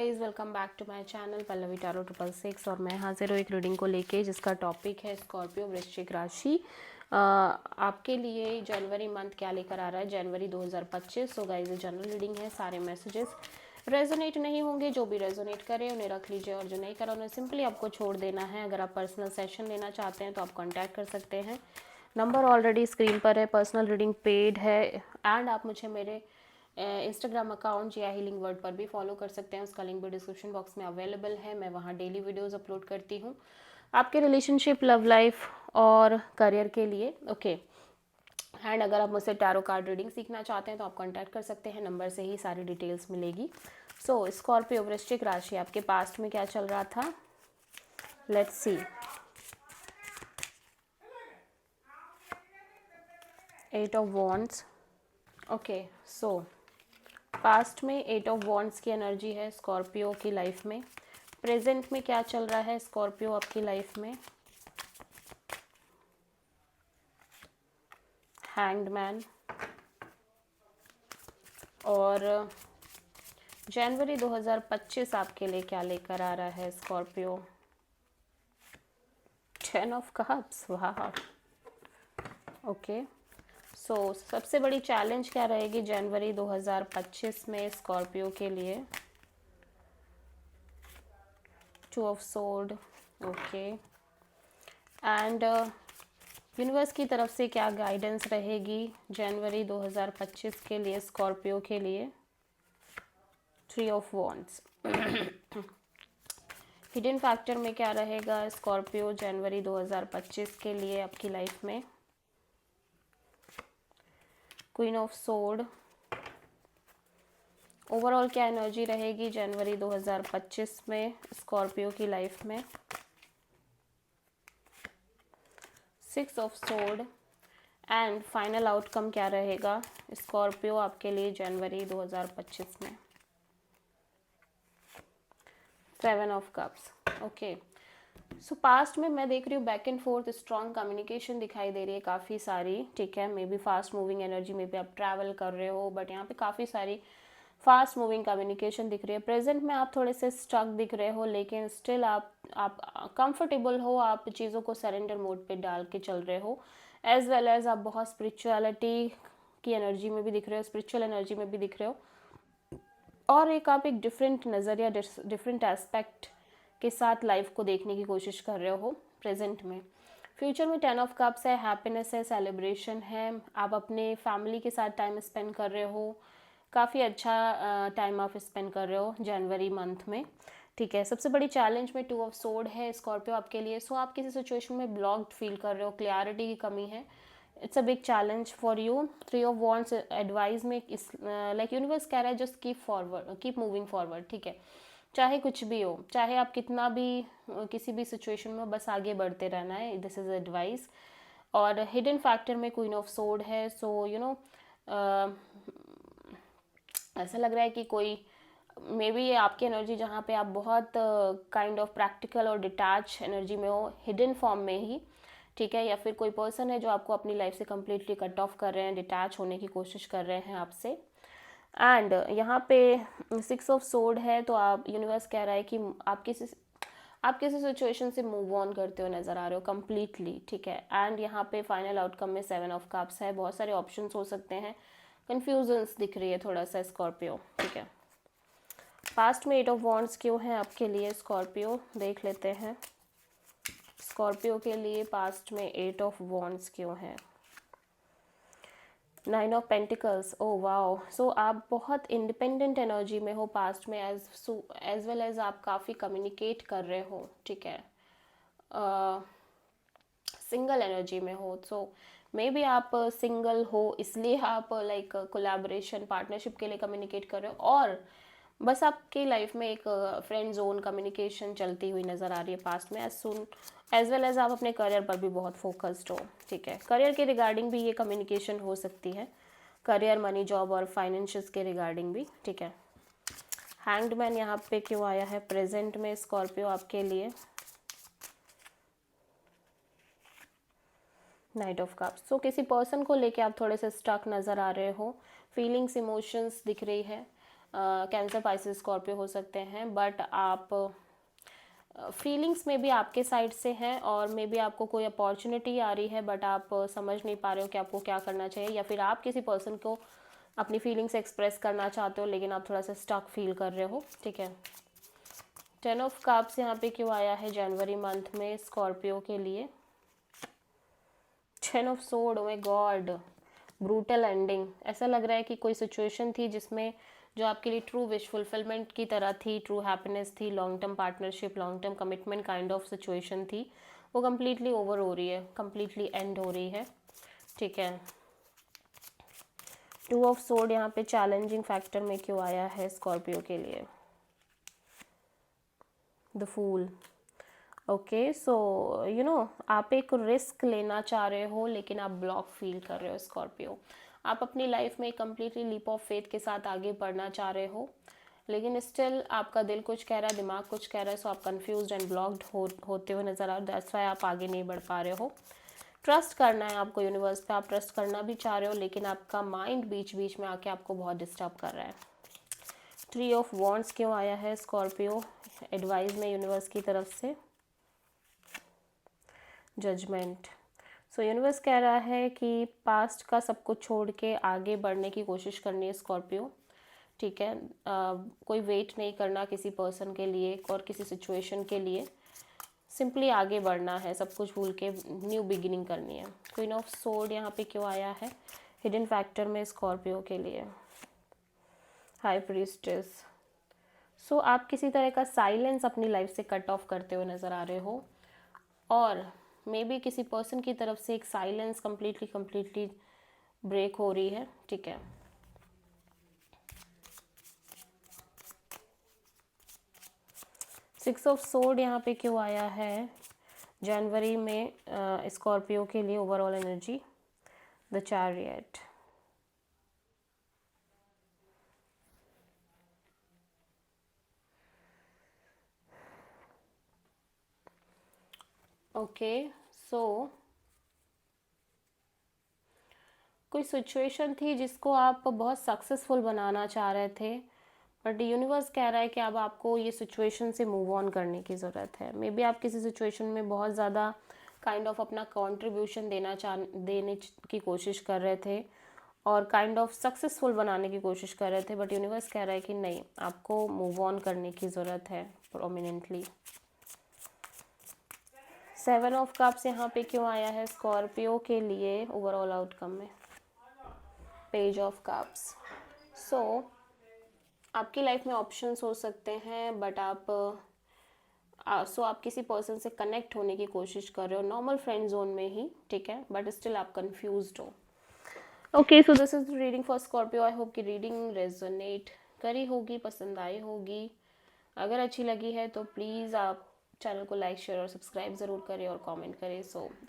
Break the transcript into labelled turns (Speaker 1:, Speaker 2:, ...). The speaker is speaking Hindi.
Speaker 1: Guys welcome back to my channel Pallavi tarot 666 और मैं हाजिर हूँ एक रीडिंग को लेके जिसका टॉपिक है स्कॉर्पियो वृश्चिक राशि। आपके लिए जनवरी मंथ क्या लेकर आ रहा है, जनवरी 2025। सो गाइस ये जनरल रीडिंग है, सारे मैसेजेस रेजोनेट नहीं होंगे, जो भी रेजोनेट करे उन्हें रख लीजिए और जो नहीं करा उन्हें सिंपली आपको छोड़ देना है। अगर आप पर्सनल सेशन लेना चाहते हैं तो आप कॉन्टैक्ट कर सकते हैं, नंबर ऑलरेडी स्क्रीन पर है। पर्सनल रीडिंग पेड है एंड आप मुझे मेरे इंस्टाग्राम अकाउंट या हीलिंग वर्ड पर भी फॉलो कर सकते हैं, उसका लिंक भी डिस्क्रिप्शन बॉक्स में अवेलेबल है। मैं वहाँ डेली वीडियोस अपलोड करती हूँ आपके रिलेशनशिप, लव लाइफ और करियर के लिए। ओके एंड अगर आप मुझसे टैरो कार्ड रीडिंग सीखना चाहते हैं तो आप कांटेक्ट कर सकते हैं, नंबर से ही सारी डिटेल्स मिलेगी। सो स्कॉर्पियो वृश्चिक राशि, आपके पास्ट में क्या चल रहा था, let's see. Eight of wands. Okay so past में 8 ऑफ वॉन्ड्स की एनर्जी है स्कॉर्पियो की लाइफ में। प्रेजेंट में क्या चल रहा है स्कॉर्पियो आपकी लाइफ में, हैंग्ड मैन। और जनवरी 2025 आपके लिए क्या लेकर आ रहा है स्कॉर्पियो, 10 ऑफ कप्स। वाह ओके सो सबसे बड़ी चैलेंज क्या रहेगी जनवरी 2025 में स्कॉर्पियो के लिए, 2 of sword. Okay and universe की तरफ से क्या गाइडेंस रहेगी जनवरी 2025 के लिए स्कॉर्पियो के लिए, 3 ऑफ वॉन्ड्स। हिडन फैक्टर में क्या रहेगा स्कॉर्पियो जनवरी 2025 के लिए आपकी लाइफ में, क्वीन ऑफ सोर्ड। ओवरऑल क्या एनर्जी रहेगी जनवरी 2025 में स्कॉर्पियो की लाइफ में, 6 of sword. And final outcome क्या रहेगा स्कॉर्पियो आपके लिए जनवरी 2025 में, 7 of cups. Okay so past में मैं देख रही हूँ back and fourth strong communication दिखाई दे रही है काफ़ी सारी, ठीक है। May be fast moving energy में भी आप ट्रैवल कर रहे हो, बट यहाँ पे काफ़ी सारी फास्ट मूविंग कम्युनिकेशन दिख रही है। प्रेजेंट में आप थोड़े से स्टक दिख रहे हो, लेकिन स्टिल आप कंफर्टेबल हो, आप चीज़ों को सरेंडर मोड पे डाल के चल रहे हो। एज वेल एज आप बहुत स्पिरिचुअलिटी की एनर्जी में भी दिख रहे हो, स्पिरिचुअल एनर्जी में भी दिख रहे हो, और आप एक डिफरेंट नज़रिया, डिफरेंट एस्पेक्ट के साथ लाइफ को देखने की कोशिश कर रहे हो प्रेजेंट में। फ्यूचर में 10 ऑफ कप्स है, हैप्पीनेस है, सेलिब्रेशन है, आप अपने फैमिली के साथ टाइम स्पेंड कर रहे हो, काफ़ी अच्छा टाइम आप स्पेंड कर रहे हो जनवरी मंथ में, ठीक है। सबसे बड़ी चैलेंज में 2 ऑफ सोर्ड है स्कॉर्पियो आपके लिए। सो आप किसी सिचुएशन में ब्लॉक्ड फील कर रहे हो, क्लियरिटी की कमी है, it's a big challenge for you. 3 of wands advice में इस लाइक यूनिवर्स कह रहा है just keep forward, keep moving forward, ठीक है। चाहे कुछ भी हो, चाहे आप कितना भी किसी भी सिचुएशन में, बस आगे बढ़ते रहना है, दिस इज एडवाइस। और हिडन फैक्टर में क्वीन ऑफ सोर्ड है। सो यू नो ऐसा लग रहा है कि कोई मे बी ये आपकी एनर्जी जहाँ पे आप बहुत काइंड ऑफ प्रैक्टिकल और डिटैच एनर्जी में हो, हिडन फॉर्म में ही, ठीक है। या फिर कोई पर्सन है जो आपको अपनी लाइफ से कम्प्लीटली कट ऑफ कर रहे हैं, डिटैच होने की कोशिश कर रहे हैं आपसे। एंड यहाँ पे 6 ऑफ सोर्ड है, तो आप यूनिवर्स कह रहा है कि आप किसी सिचुएशन से मूव ऑन करते हुए नज़र आ रहे हो कम्प्लीटली, ठीक है। एंड यहाँ पे फाइनल आउटकम में 7 ऑफ कप्स है, बहुत सारे ऑप्शंस हो सकते हैं, कन्फ्यूजन्स दिख रही है थोड़ा सा स्कॉर्पियो, ठीक है। पास्ट में 8 ऑफ वॉन्ड्स क्यों है आपके लिए स्कॉर्पियो, देख लेते हैं स्कॉर्पियो के लिए पास्ट में 8 ऑफ वॉन्ड्स क्यों है। 9 ऑफ पेंटिकल्स। ओ वाओ, सो आप बहुत इंडिपेंडेंट एनर्जी में हो पास्ट में, एज वेल एज आप काफ़ी कम्युनिकेट कर रहे हो, ठीक है। सिंगल एनर्जी में हो, सो मे बी आप सिंगल हो इसलिए आप लाइक कोलैबोरेशन, पार्टनरशिप के लिए कम्युनिकेट कर रहे हो, और बस आपकी लाइफ में एक फ्रेंड जोन कम्युनिकेशन चलती हुई नज़र आ रही है पास्ट में। एज वेल एज आप अपने करियर पर भी बहुत फोकस्ड हो, ठीक है। करियर के रिगार्डिंग भी ये कम्युनिकेशन हो सकती है, करियर, मनी, जॉब और फाइनेंशियल्स के रिगार्डिंग भी, ठीक है। हैंग्ड मैन यहाँ पे क्यों आया है प्रेजेंट में स्कॉर्पियो आपके लिए, नाइट ऑफ कप्स। सो किसी पर्सन को लेके आप थोड़े से स्टक नज़र आ रहे हो, फीलिंग्स, इमोशंस दिख रही है, कैंसर, पाइसेस, स्कॉर्पियो हो सकते हैं, बट आप फीलिंग्स में भी आपके साइड से हैं और मे बी आपको कोई अपॉर्चुनिटी आ रही है बट आप समझ नहीं पा रहे हो कि आपको क्या करना चाहिए, या फिर आप किसी पर्सन को अपनी फीलिंग्स एक्सप्रेस करना चाहते हो लेकिन आप थोड़ा सा स्टक फील कर रहे हो, ठीक है। 10 ऑफ कप्स यहाँ पे क्यों आया है जनवरी मंथ में स्कॉर्पियो के लिए? 10 of sword, oh my God, brutal ending. ऐसा लग रहा है कि कोई सिचुएशन थी जिसमें जो आपके लिए ट्रू विश फुलफिलमेंट की तरह थी, ट्रू हैप्पीनेस थी, long term partnership, long term commitment kind of situation थी, वो कम्प्लीटली ओवर हो रही है, कम्प्लीटली एंड हो रही है, ठीक है। 2 ऑफ सोर्ड यहाँ पे चैलेंजिंग फैक्टर में क्यों आया है स्कॉर्पियो के लिए? The fool. Okay, so you know आप एक रिस्क लेना चाह रहे हो लेकिन आप ब्लॉक फील कर रहे हो स्कॉर्पियो। आप अपनी लाइफ में कम्प्लीटली लीप ऑफ फेथ के साथ आगे बढ़ना चाह रहे हो लेकिन स्टिल आपका दिल कुछ कह रहा है, दिमाग कुछ कह रहा है, सो आप कंफ्यूज्ड एंड ब्लॉक्ड होते हुए नज़र आ रहे हो। दैट्स वाई आप आगे नहीं बढ़ पा रहे हो। ट्रस्ट करना है आपको यूनिवर्स पे, आप ट्रस्ट करना भी चाह रहे हो लेकिन आपका माइंड बीच बीच में आके आपको बहुत डिस्टर्ब कर रहा है। 3 ऑफ वॉन्ड्स क्यों आया है स्कॉर्पियो एडवाइस में यूनिवर्स की तरफ से? जजमेंट। सो यूनिवर्स कह रहा है कि पास्ट का सब कुछ छोड़ के आगे बढ़ने की कोशिश करनी है स्कॉर्पियो, ठीक है। कोई वेट नहीं करना किसी पर्सन के लिए और किसी सिचुएशन के लिए, सिंपली आगे बढ़ना है, सब कुछ भूल के न्यू बिगिनिंग करनी है। क्वीन ऑफ सोर्ड यहाँ पे क्यों आया है हिडन फैक्टर में स्कॉर्पियो के लिए? High priestess. सो आप किसी तरह का साइलेंस अपनी लाइफ से कट ऑफ करते हुए नज़र आ रहे हो और मे बी किसी पर्सन की तरफ से एक साइलेंस कम्प्लीटली ब्रेक हो रही है, ठीक है। सिक्स ऑफ सोर्ड यहाँ पे क्यों आया है जनवरी में स्कॉर्पियो के लिए overall energy? The chariot. Okay, so कोई सिचुएशन थी जिसको आप बहुत सक्सेसफुल बनाना चाह रहे थे बट यूनिवर्स कह रहा है कि अब आपको ये सिचुएशन से मूव ऑन करने की ज़रूरत है। मे बी आप किसी सिचुएशन में बहुत ज़्यादा काइंड ऑफ अपना कंट्रीब्यूशन देने की कोशिश कर रहे थे और काइंड ऑफ सक्सेसफुल बनाने की कोशिश कर रहे थे बट यूनिवर्स कह रहा है कि नहीं, आपको मूव ऑन करने की ज़रूरत है प्रोमिनेंटली। 7 ऑफ कप्स यहाँ पे क्यों आया है स्कॉर्पियो के लिए ओवरऑल आउटकम में? Page of cups. सो आपकी लाइफ में ऑप्शंस हो सकते हैं बट आप किसी पर्सन से कनेक्ट होने की कोशिश कर रहे हो नॉर्मल फ्रेंड जोन में ही, ठीक है, बट स्टिल आप कंफ्यूज्ड हो। Okay, so this is reading for Scorpio. I hope कि रीडिंग रेजोनेट करी होगी, पसंद आई होगी। अगर अच्छी लगी है तो प्लीज़ आप चैनल को लाइक, शेयर और सब्सक्राइब ज़रूर करें और कमेंट करें। सो